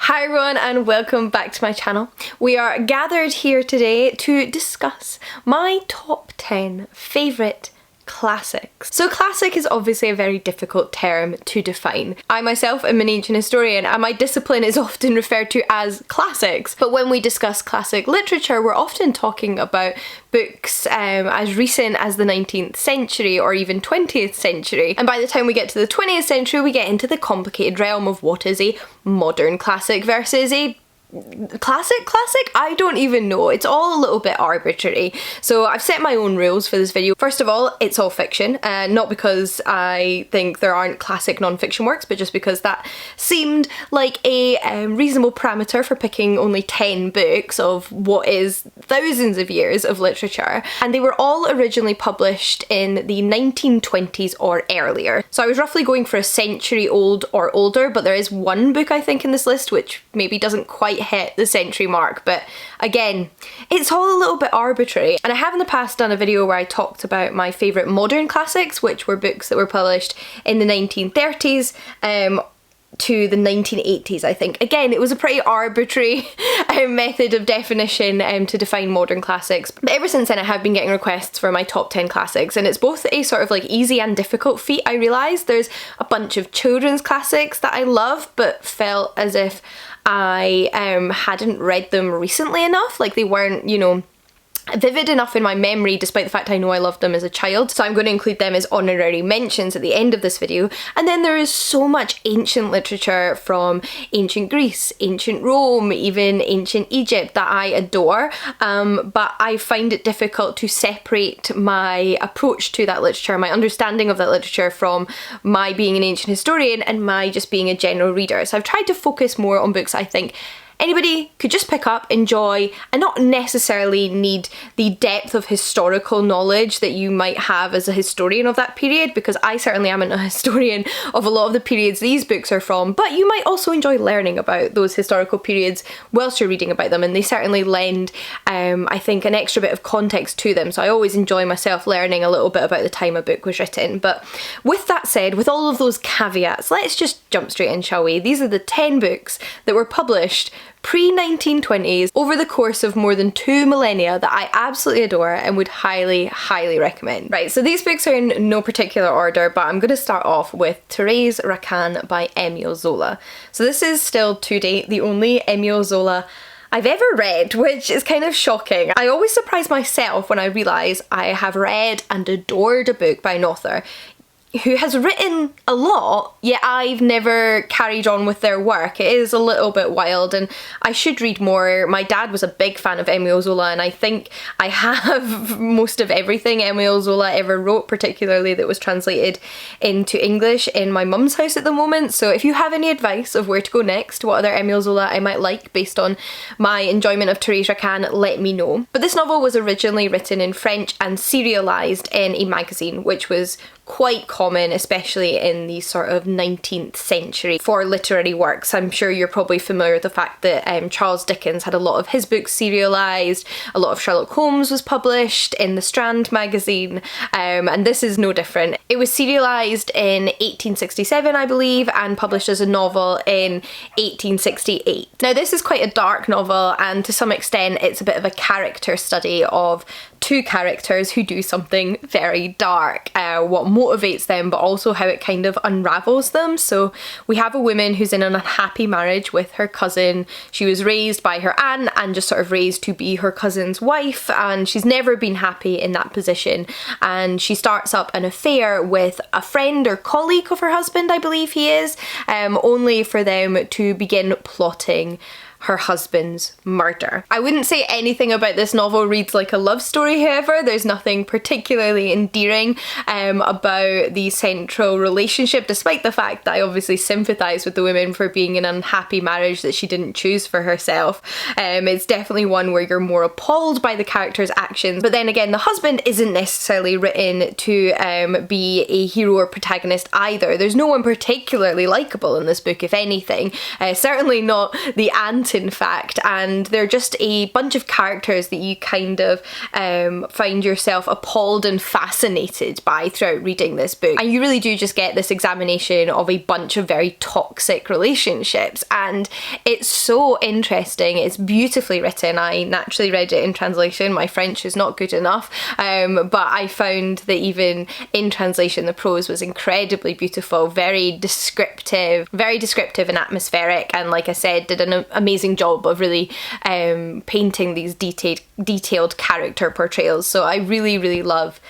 Hi everyone and welcome back to my channel. We are gathered here today to discuss my top 10 favourite classics. So classic is obviously a very difficult term to define. I myself am an ancient historian and my discipline is often referred to as classics, but when we discuss classic literature we're often talking about books as recent as the 19th century or even 20th century, and by the time we get to the 20th century we get into the complicated realm of what is a modern classic versus a classic? I don't even know. It's all a little bit arbitrary. So I've set my own rules for this video. First of all, it's all fiction, not because I think there aren't classic non-fiction works, but just because that seemed like a reasonable parameter for picking only 10 books of what is thousands of years of literature. And they were all originally published in the 1920s or earlier. So I was roughly going for a century old or older, but there is one book I think in this list which maybe doesn't quite hit the century mark, but again, it's all a little bit arbitrary. And I have in the past done a video where I talked about my favourite modern classics, which were books that were published in the 1930s to the 1980s, I think. Again, it was a pretty arbitrary method of definition to define modern classics. But ever since then I have been getting requests for my top 10 classics, and it's both a sort of like easy and difficult feat. I realise there's a bunch of children's classics that I love but felt as if I hadn't read them recently enough, like they weren't, you know, vivid enough in my memory despite the fact I know I loved them as a child. So I'm going to include them as honorary mentions at the end of this video. And then there is so much ancient literature from ancient Greece, ancient Rome, even ancient Egypt that I adore, but I find it difficult to separate my approach to that literature, my understanding of that literature, from my being an ancient historian and my just being a general reader. So I've tried to focus more on books I think anybody could just pick up, enjoy, and not necessarily need the depth of historical knowledge that you might have as a historian of that period, because I certainly am a historian of a lot of the periods these books are from, but you might also enjoy learning about those historical periods whilst you're reading about them, and they certainly lend, I think, an extra bit of context to them. So I always enjoy myself learning a little bit about the time a book was written. But with that said, with all of those caveats, let's just jump straight in, shall we? These are the 10 books that were published pre-1920s over the course of more than 2 millennia that I absolutely adore and would highly recommend. Right, so these books are in no particular order, but I'm going to start off with Thérèse Racan by Émile Zola. So this is still to date the only Émile Zola I've ever read, which is kind of shocking. I always surprise myself when I realise I have read and adored a book by an author who has written a lot, yet I've never carried on with their work. It is a little bit wild and I should read more. My dad was a big fan of Émile Zola and I think I have most of everything Émile Zola ever wrote, particularly that was translated into English, in my mum's house at the moment. So if you have any advice of where to go next, what other Émile Zola I might like based on my enjoyment of Thérèse Racan, let me know. But this novel was originally written in French and serialised in a magazine, which was quite common, especially in the sort of 19th century for literary works. I'm sure you're probably familiar with the fact that Charles Dickens had a lot of his books serialised, a lot of Sherlock Holmes was published in the Strand magazine, and this is no different. It was serialised in 1867, I believe, and published as a novel in 1868. Now this is quite a dark novel, and to some extent it's a bit of a character study of two characters who do something very dark, what motivates them, but also how it kind of unravels them. So we have a woman who's in an unhappy marriage with her cousin. She was raised by her aunt and just sort of raised to be her cousin's wife, and she's never been happy in that position, and she starts up an affair with a friend or colleague of her husband, I believe he is, only for them to begin plotting her husband's murder. I wouldn't say anything about this novel reads like a love story, however. There's nothing particularly endearing about the central relationship, despite the fact that I obviously sympathise with the woman for being in an unhappy marriage that she didn't choose for herself. It's definitely one where you're more appalled by the character's actions, but then again the husband isn't necessarily written to be a hero or protagonist either. There's no one particularly likeable in this book, if anything. Certainly not the anti in fact, and they're just a bunch of characters that you kind of find yourself appalled and fascinated by throughout reading this book. And you really do just get this examination of a bunch of very toxic relationships, and it's so interesting. It's beautifully written. I naturally read it in translation. My French is not good enough, but I found that even in translation the prose was incredibly beautiful, very descriptive and atmospheric, and like I said, did an amazing job of really painting these detailed character portrayals. So I really love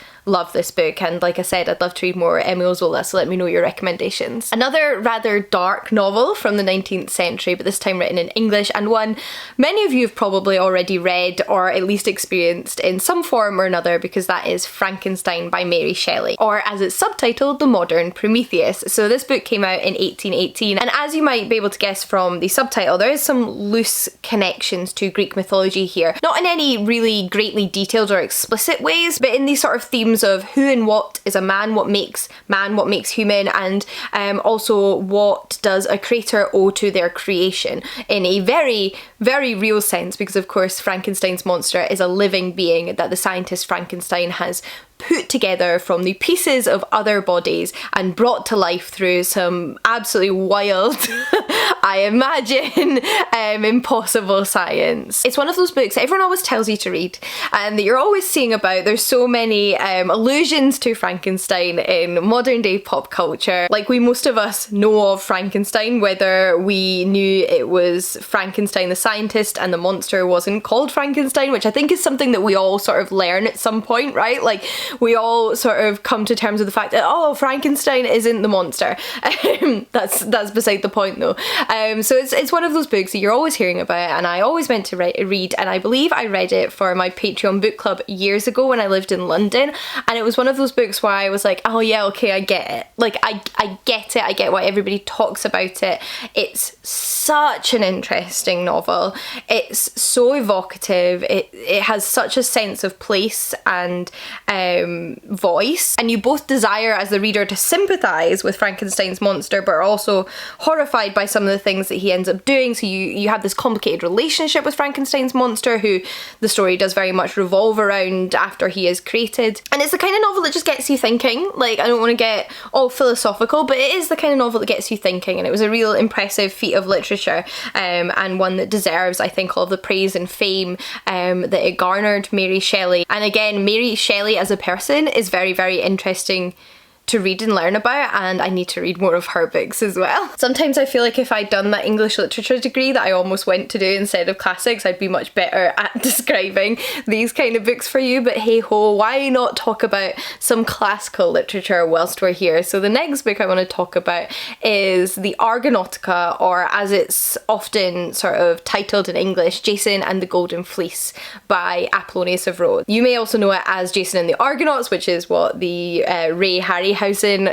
this book, and like I said, I'd love to read more Emile Zola, so let me know your recommendations. Another rather dark novel from the 19th century, but this time written in English, and one many of you have probably already read or at least experienced in some form or another, because that is Frankenstein by Mary Shelley, or as it's subtitled, The Modern Prometheus. So this book came out in 1818, and as you might be able to guess from the subtitle, there is some loose connections to Greek mythology here. Not in any really greatly detailed or explicit ways, but in these sort of themes of who and what is a man, what makes human, and also what does a creator owe to their creation in a very real sense, because of course Frankenstein's monster is a living being that the scientist Frankenstein has put together from the pieces of other bodies and brought to life through some absolutely wild, I imagine, impossible science. It's one of those books that everyone always tells you to read and that you're always seeing about. There's so many allusions to Frankenstein in modern day pop culture. Like, most of us know of Frankenstein, whether we knew it was Frankenstein the scientist and the monster wasn't called Frankenstein, which I think is something that we all sort of learn at some point, right? Like, we all sort of come to terms with the fact that, oh, Frankenstein isn't the monster. That's beside the point though. So it's one of those books that you're always hearing about, and I always meant to read, and I believe I read it for my Patreon book club years ago when I lived in London, and it was one of those books where I was like, oh yeah, okay, I get it. Like, I get it, I get why everybody talks about it. It's such an interesting novel. It's so evocative. It has such a sense of place and voice, and you both desire as the reader to sympathise with Frankenstein's monster, but are also horrified by some of the things that he ends up doing. So you have this complicated relationship with Frankenstein's monster, who the story does very much revolve around after he is created. And it's the kind of novel that just gets you thinking. Like, I don't want to get all philosophical, but it is the kind of novel that gets you thinking, and it was a real impressive feat of literature, and one that deserves, I think, all of the praise and fame that it garnered Mary Shelley. And again, Mary Shelley as a person is very interesting to read and learn about, and I need to read more of her books as well. Sometimes I feel like if I'd done that English literature degree that I almost went to do instead of classics, I'd be much better at describing these kind of books for you, but hey ho, why not talk about some classical literature whilst we're here? So the next book I want to talk about is the Argonautica, or as it's often sort of titled in English, Jason and the Golden Fleece by Apollonius of Rhodes. You may also know it as Jason and the Argonauts, which is what the Ray Harryhausen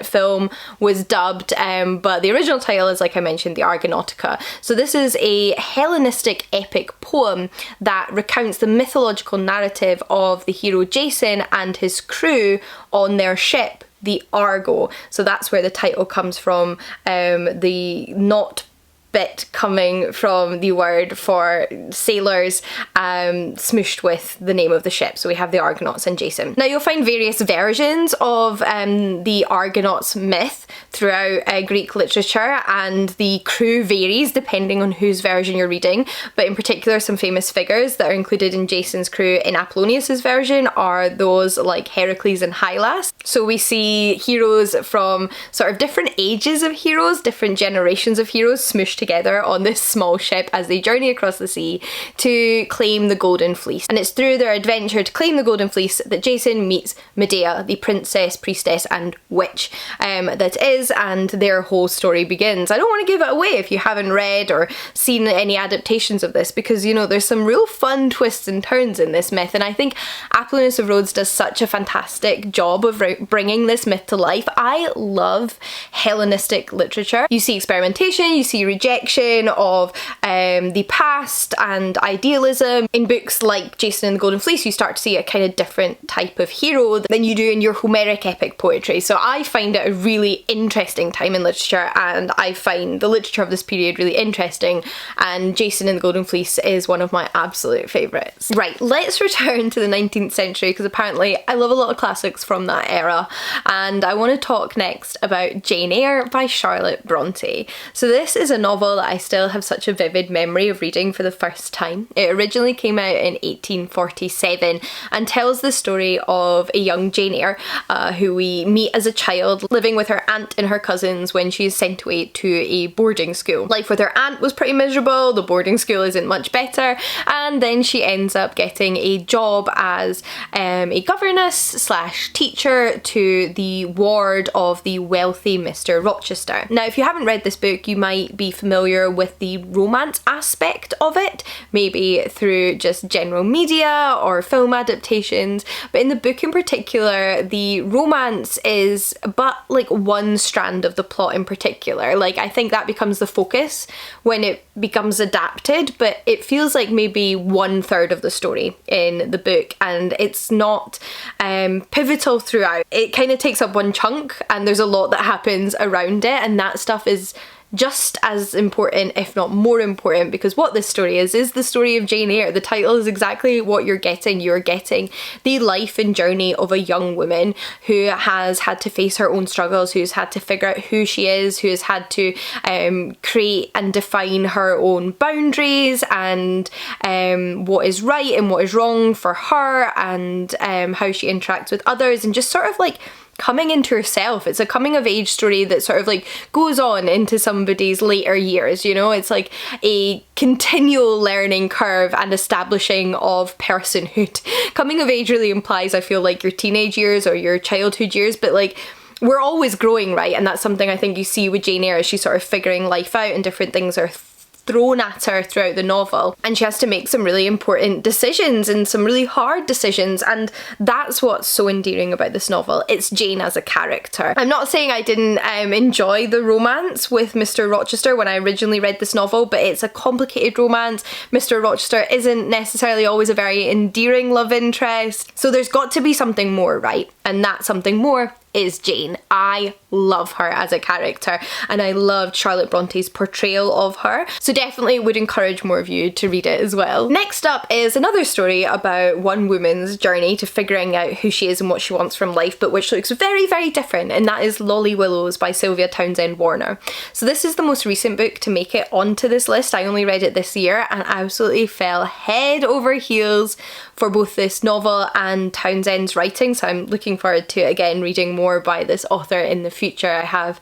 film was dubbed, but the original title is, like I mentioned, the Argonautica. So this is a Hellenistic epic poem that recounts the mythological narrative of the hero Jason and his crew on their ship, the Argo. So that's where the title comes from, the not bit coming from the word for sailors, smooshed with the name of the ship. So we have the Argonauts and Jason. Now you'll find various versions of the Argonauts myth throughout Greek literature, and the crew varies depending on whose version you're reading, but in particular some famous figures that are included in Jason's crew in Apollonius's version are those like Heracles and Hylas. So we see heroes from sort of different ages of heroes, different generations of heroes smooshed together on this small ship as they journey across the sea to claim the Golden Fleece. And it's through their adventure to claim the Golden Fleece that Jason meets Medea, the princess, priestess and witch that is, and their whole story begins. I don't want to give it away if you haven't read or seen any adaptations of this, because, you know, there's some real fun twists and turns in this myth, and I think Apollonius of Rhodes does such a fantastic job of bringing this myth to life. I love Hellenistic literature. You see experimentation, you see rejection, rejection of the past and idealism. In books like Jason and the Golden Fleece, you start to see a kind of different type of hero than you do in your Homeric epic poetry. So I find it a really interesting time in literature, and I find the literature of this period really interesting, and Jason and the Golden Fleece is one of my absolute favourites. Right, let's return to the 19th century, because apparently I love a lot of classics from that era, and I want to talk next about Jane Eyre by Charlotte Bronte. So this is a novel that I still have such a vivid memory of reading for the first time. It originally came out in 1847 and tells the story of a young Jane Eyre who we meet as a child living with her aunt and her cousins when she is sent away to a boarding school. Life with her aunt was pretty miserable, the boarding school isn't much better, and then she ends up getting a job as a governess slash teacher to the ward of the wealthy Mr. Rochester. Now, if you haven't read this book, you might be familiar with the romance aspect of it, maybe through just general media or film adaptations, but in the book in particular, the romance is but like one strand of the plot in particular. Like, I think that becomes the focus when it becomes adapted, but it feels like maybe 1/3 of the story in the book, and it's not pivotal throughout. It kind of takes up one chunk and there's a lot that happens around it, and that stuff is just as important, if not more important, because what this story is the story of Jane Eyre. The title is exactly what you're getting. You're getting the life and journey of a young woman who has had to face her own struggles, who's had to figure out who she is, who has had to create and define her own boundaries and what is right and what is wrong for her, and how she interacts with others, and just sort of like coming into herself. It's a coming of age story that sort of like goes on into somebody's later years, you know? It's like a continual learning curve and establishing of personhood. Coming of age really implies, I feel, like your teenage years or your childhood years, but like we're always growing, right? And that's something I think you see with Jane Eyre as she's sort of figuring life out and different things are thrown at her throughout the novel, and she has to make some really important decisions and some really hard decisions, and that's what's so endearing about this novel. It's Jane as a character. I'm not saying I didn't enjoy the romance with Mr. Rochester when I originally read this novel, but it's a complicated romance. Mr. Rochester isn't necessarily always a very endearing love interest, so there's got to be something more, right? And that something more is Jane. I love her as a character, and I loved Charlotte Bronte's portrayal of her, so definitely would encourage more of you to read it as well. Next up is another story about one woman's journey to figuring out who she is and what she wants from life, but which looks very, very different, and that is Lolly Willows by Sylvia Townsend Warner. So this is the most recent book to make it onto this list. I only read it this year and absolutely fell head over heels for both this novel and Townsend's writing, so I'm looking forward to, again, reading more by this author in the future. I have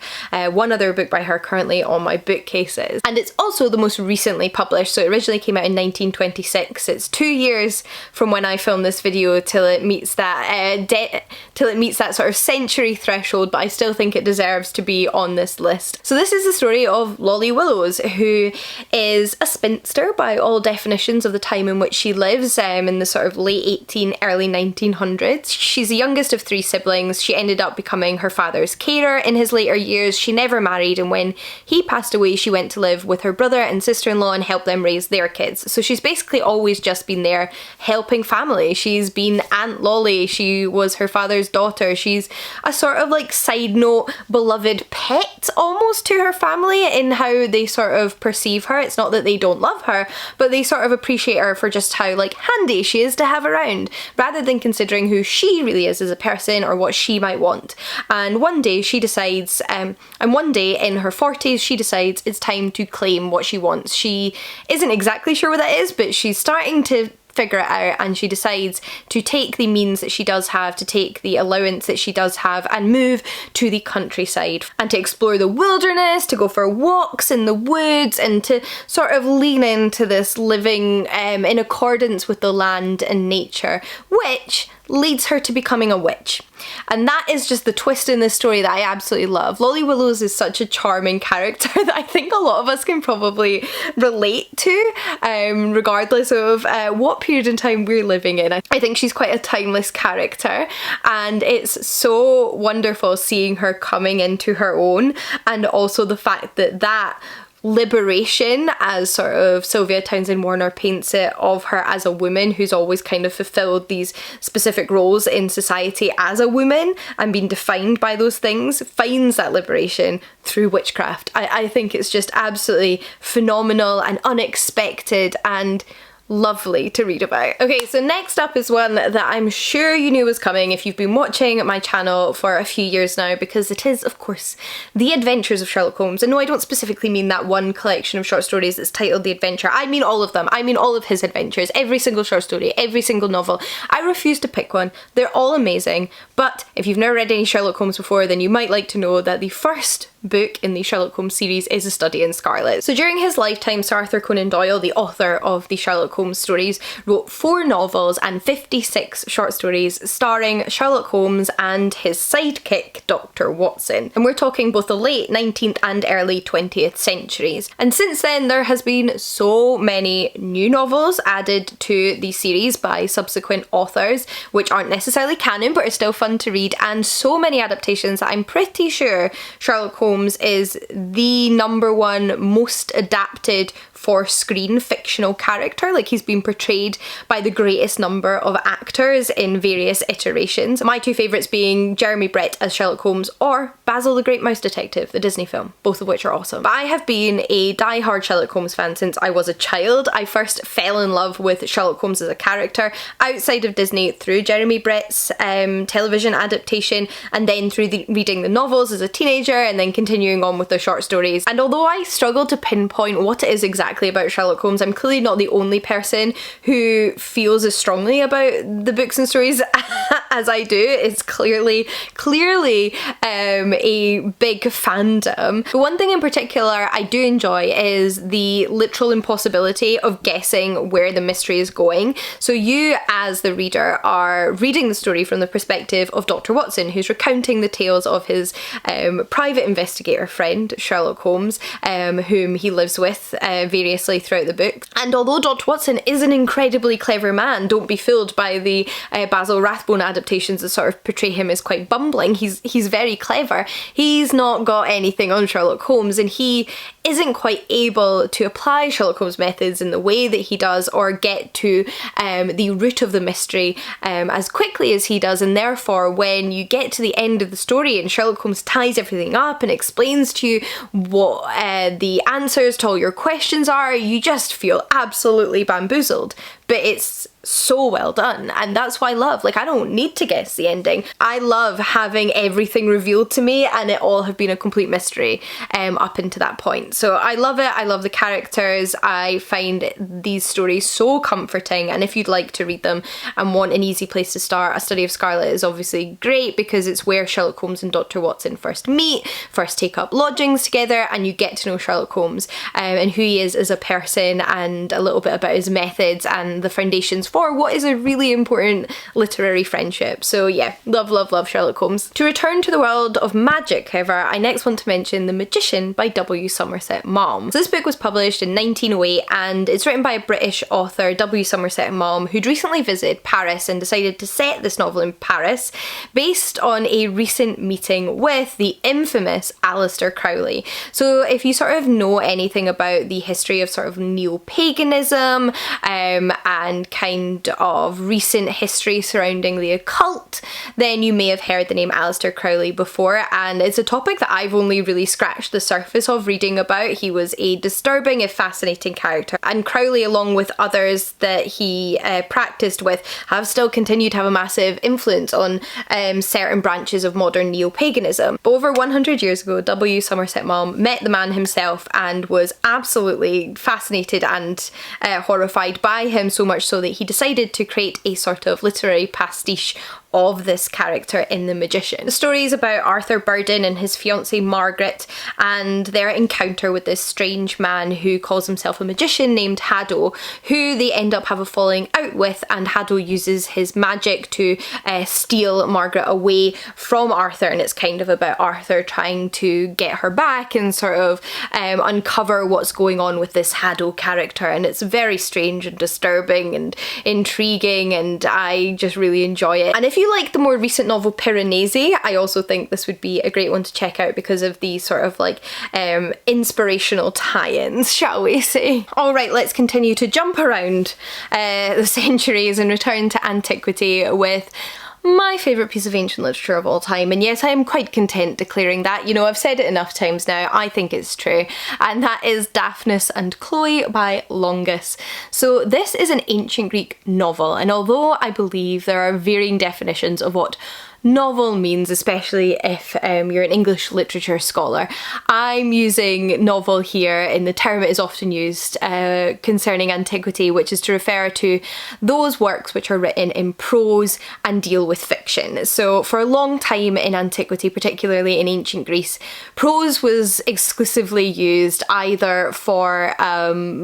one other book by her currently on my bookcases, and it's also the most recently published. So it originally came out in 1926. It's 2 years from when I filmed this video till it meets that sort of century threshold, but I still think it deserves to be on this list. So this is the story of Lolly Willows, who is a spinster by all definitions of the time in which she lives, in the sort of late early 1900s. She's the youngest of 3 siblings. She ended up becoming her father's carer in his later years. She never married, and when he passed away, she went to live with her brother and sister-in-law and helped them raise their kids. So she's basically always just been there helping family. She's been Aunt Lolly. She was her father's daughter. She's a sort of like side note beloved pet almost to her family in how they sort of perceive her. It's not that they don't love her, but they sort of appreciate her for just how like handy she is to have around, rather than considering who she really is as a person or what she might want. And one day she decides, one day in her 40s, she decides it's time to claim what she wants. She isn't exactly sure what that is, but she's starting to figure it out, and she decides to take the means that she does have, to take the allowance that she does have, and move to the countryside and to explore the wilderness, to go for walks in the woods, and to sort of lean into this living in accordance with the land and nature, which leads her to becoming a witch. And that is just the twist in this story that I absolutely love. Lolly Willows is such a charming character that I think a lot of us can probably relate to, regardless of what period in time we're living in. I think she's quite a timeless character, and it's so wonderful seeing her coming into her own, and also the fact that liberation, as sort of Sylvia Townsend Warner paints it, of her as a woman who's always kind of fulfilled these specific roles in society as a woman and been defined by those things, finds that liberation through witchcraft. I think it's just absolutely phenomenal and unexpected and lovely to read about. Okay, so next up is one that I'm sure you knew was coming if you've been watching my channel for a few years now, because it is, of course, The Adventures of Sherlock Holmes. And no, I don't specifically mean that one collection of short stories that's titled The Adventure. I mean all of them. I mean all of his adventures, every single short story, every single novel. I refuse to pick one. They're all amazing, but if you've never read any Sherlock Holmes before, then you might like to know that the first book in the Sherlock Holmes series is A Study in Scarlet. So during his lifetime, Sir Arthur Conan Doyle, the author of the Sherlock Holmes stories, wrote 4 novels and 56 short stories starring Sherlock Holmes and his sidekick, Dr. Watson. And we're talking both the late 19th and early 20th centuries. And since then, there has been so many new novels added to the series by subsequent authors, which aren't necessarily canon, but are still fun to read, and so many adaptations that I'm pretty sure Sherlock Holmes is the #1 most adapted for screen fictional character. Like, he's been portrayed by the greatest number of actors in various iterations. My 2 favourites being Jeremy Brett as Sherlock Holmes or Basil the Great Mouse Detective, the Disney film, both of which are awesome. But I have been a die-hard Sherlock Holmes fan since I was a child. I first fell in love with Sherlock Holmes as a character outside of Disney through Jeremy Brett's television adaptation, and then through reading the novels as a teenager, and then continuing on with the short stories. And although I struggle to pinpoint what it is exactly about Sherlock Holmes, I'm clearly not the only person who feels as strongly about the books and stories as I do. It's clearly a big fandom. But one thing in particular I do enjoy is the literal impossibility of guessing where the mystery is going. So you, as the reader, are reading the story from the perspective of Dr. Watson, who's recounting the tales of his private investigator friend, Sherlock Holmes, whom he lives with variously throughout the book. And although Dr. Watson is an incredibly clever man, don't be fooled by the Basil Rathbone adaptations that sort of portray him as quite bumbling. He's very clever. He's not got anything on Sherlock Holmes, and he isn't quite able to apply Sherlock Holmes' methods in the way that he does, or get to the root of the mystery as quickly as he does. And therefore, when you get to the end of the story and Sherlock Holmes ties everything up and explains to you what the answers to all your questions are, you just feel absolutely bamboozled. But it's so well done, and that's why I love, like, I don't need to guess the ending. I love having everything revealed to me and it all have been a complete mystery up until that point. So I love it. I love the characters. I find these stories so comforting, and if you'd like to read them and want an easy place to start, A Study of Scarlet is obviously great because it's where Sherlock Holmes and Dr. Watson first meet, first take up lodgings together, and you get to know Sherlock Holmes and who he is as a person, and a little bit about his methods and the foundations for what is a really important literary friendship. So yeah, love, love, love Sherlock Holmes. To return to the world of magic, however, I next want to mention The Magician by W. Somerset Maugham. So this book was published in 1908, and it's written by a British author, W. Somerset Maugham, who'd recently visited Paris and decided to set this novel in Paris based on a recent meeting with the infamous Aleister Crowley. So if you sort of know anything about the history of sort of neo-paganism and kind of recent history surrounding the occult, then you may have heard the name Aleister Crowley before, and it's a topic that I've only really scratched the surface of reading about. He was a disturbing if fascinating character, and Crowley, along with others that he practiced with, have still continued to have a massive influence on certain branches of modern neo-paganism. But over 100 years ago, W. Somerset Maugham met the man himself and was absolutely fascinated and horrified by him, so much so that he decided to create a sort of literary pastiche of this character in The Magician. The story is about Arthur Burdon and his fiancée Margaret and their encounter with this strange man who calls himself a magician named Haddo, who they end up have a falling out with, and Haddo uses his magic to steal Margaret away from Arthur, and it's kind of about Arthur trying to get her back and sort of uncover what's going on with this Haddo character, and it's very strange and disturbing and intriguing, and I just really enjoy it. And if you you like the more recent novel Piranesi, I also think this would be a great one to check out because of the sort of like inspirational tie-ins, shall we say. Alright, let's continue to jump around the centuries and return to antiquity with my favourite piece of ancient literature of all time, and yes, I am quite content declaring that. You know, I've said it enough times now, I think it's true, and that is Dhos and Chloe by Longus. So this is an ancient Greek novel, and although I believe there are varying definitions of what novel means, especially if you're an English literature scholar, I'm using novel here in the term it is often used concerning antiquity, which is to refer to those works which are written in prose and deal with fiction. So for a long time in antiquity, particularly in ancient Greece, prose was exclusively used either for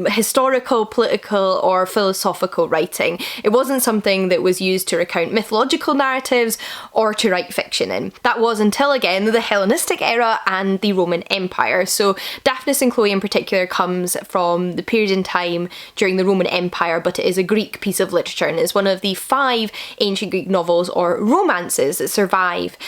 historical, political or philosophical writing. It wasn't something that was used to recount mythological narratives or to write fiction in. That was until, again, the Hellenistic era and the Roman Empire. So Dhos and Chloe in particular comes from the period in time during the Roman Empire, but it is a Greek piece of literature and is one of the 5 ancient Greek novels or romances that survive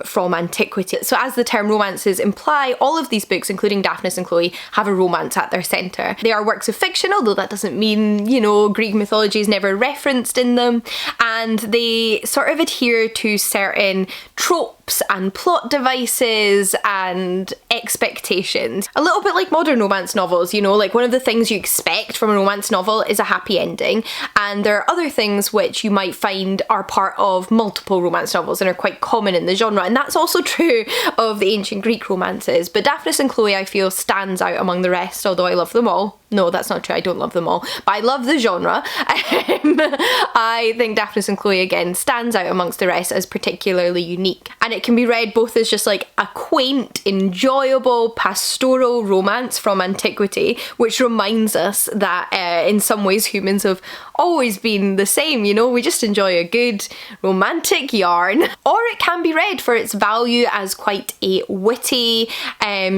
from antiquity. So as the term romances imply, all of these books, including Dhos and Chloe, have a romance at their centre. They are works of fiction, although that doesn't mean, you know, Greek mythology is never referenced in them, and they sort of adhere to certain tropes and plot devices and expectations. A little bit like modern romance novels, you know, like one of the things you expect from a romance novel is a happy ending, and there are other things which you might find are part of multiple romance novels and are quite common in the genre, and that's also true of the ancient Greek romances. But Dhos and Chloe, I feel, stands out among the rest, although I love them all. No, that's not true, I don't love them all, but I love the genre. I think Dhos and Chloe, again, stands out amongst the rest as particularly unique. And it can be read both as just like a quaint, enjoyable, pastoral romance from antiquity, which reminds us that in some ways humans have always been the same, you know, we just enjoy a good romantic yarn. Or it can be read for its value as quite a witty,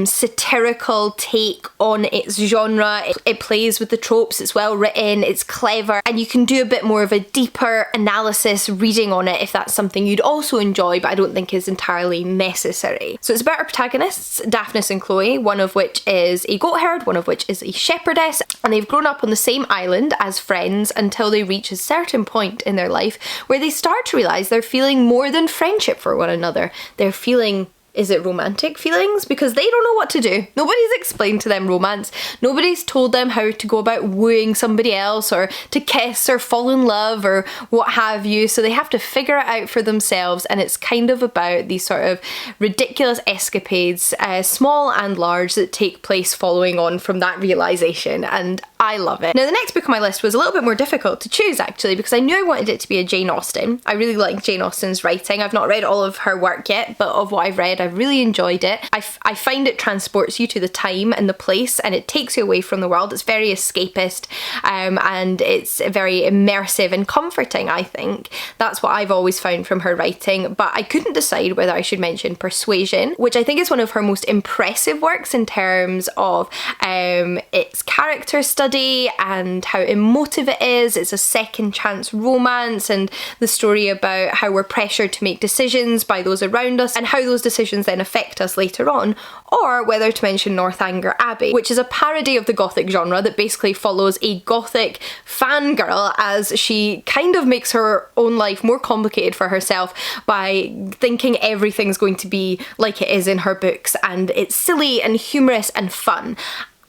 satirical take on its genre. It plays with the tropes, it's well written, it's clever, and you can do a bit more of a deeper analysis reading on it if that's something you'd also enjoy, but I don't think is entirely necessary. So it's about our protagonists, Dhos and Chloe, one of which is a goat herd, one of which is a shepherdess, and they've grown up on the same island as friends until they reach a certain point in their life where they start to realise they're feeling more than friendship for one another. They're feeling, is it romantic feelings? Because they don't know what to do. Nobody's explained to them romance. Nobody's told them how to go about wooing somebody else or to kiss or fall in love or what have you. So they have to figure it out for themselves, and it's kind of about these sort of ridiculous escapades, small and large, that take place following on from that realisation, and I love it. Now the next book on my list was a little bit more difficult to choose actually, because I knew I wanted it to be a Jane Austen. I really like Jane Austen's writing. I've not read all of her work yet, but of what I've read, I've really enjoyed it. I find it transports you to the time and the place, and it takes you away from the world. It's very escapist, and it's very immersive and comforting, I think. That's what I've always found from her writing, but I couldn't decide whether I should mention Persuasion, which I think is one of her most impressive works in terms of its character study and how emotive it is. It's a second chance romance, and the story about how we're pressured to make decisions by those around us and how those decisions then affect us later on, or whether to mention Northanger Abbey, which is a parody of the Gothic genre that basically follows a Gothic fangirl as she kind of makes her own life more complicated for herself by thinking everything's going to be like it is in her books, and it's silly and humorous and fun.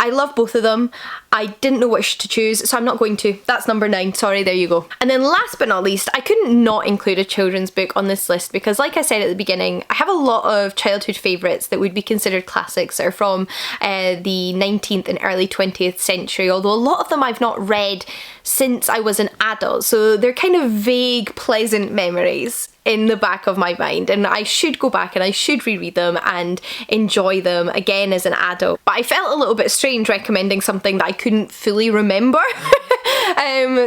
I love both of them. I didn't know which to choose, so I'm not going to. That's number 9, sorry, there you go. And then last but not least, I couldn't not include a children's book on this list because, like I said at the beginning, I have a lot of childhood favourites that would be considered classics that are from the 19th and early 20th century, although a lot of them I've not read since I was an adult, so they're kind of vague, pleasant memories in the back of my mind, and I should go back and I should reread them and enjoy them again as an adult. But I felt a little bit strange recommending something that I couldn't fully remember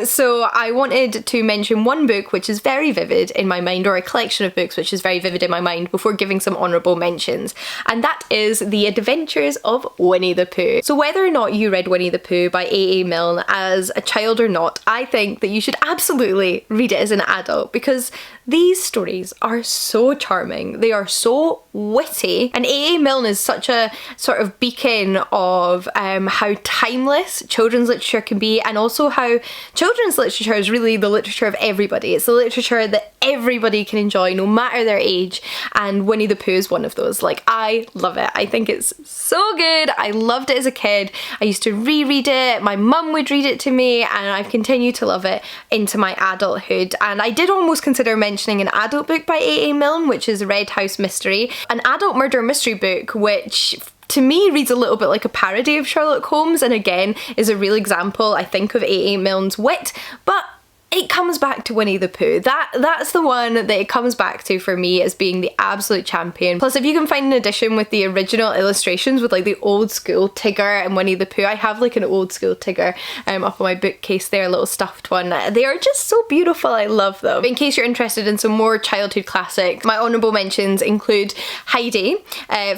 So I wanted to mention one book which is very vivid in my mind, or a collection of books which is very vivid in my mind, before giving some honourable mentions, and that is The Adventures of Winnie the Pooh. So whether or not you read Winnie the Pooh by A.A. Milne as a child or not, I think that you should absolutely read it as an adult, because these stories are so charming, they are so witty, and A.A. Milne is such a sort of beacon of how timeless children's literature can be, and also how children's literature is really the literature of everybody. It's the literature that everybody can enjoy no matter their age, and Winnie the Pooh is one of those. Like, I love it. I think it's so good. I loved it as a kid. I used to reread it, my mum would read it to me, and I've continued to love it into my adulthood. And I did almost consider mentioning an adult book by A.A. Milne, which is Red House Mystery, an adult murder mystery book which to me reads a little bit like a parody of Sherlock Holmes, and again is a real example, I think, of A.A. Milne's wit, but it comes back to Winnie the Pooh. That's the one that it comes back to for me as being the absolute champion. Plus, if you can find an edition with the original illustrations with like the old school Tigger and Winnie the Pooh, I have like an old school Tigger up on my bookcase there, a little stuffed one. They are just so beautiful, I love them. In case you're interested in some more childhood classics, my honourable mentions include Heidi,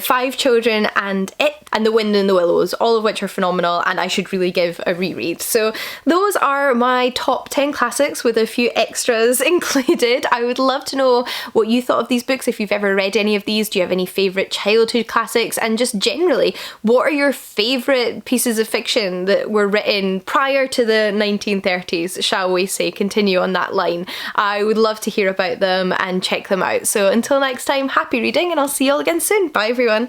Five Children and It, and The Wind in the Willows, all of which are phenomenal and I should really give a reread. So those are my top 10 classics with a few extras included. I would love to know what you thought of these books, if you've ever read any of these. Do you have any favourite childhood classics? And just generally, what are your favourite pieces of fiction that were written prior to the 1930s, shall we say? Continue on that line. I would love to hear about them and check them out. So until next time, happy reading, and I'll see you all again soon. Bye everyone.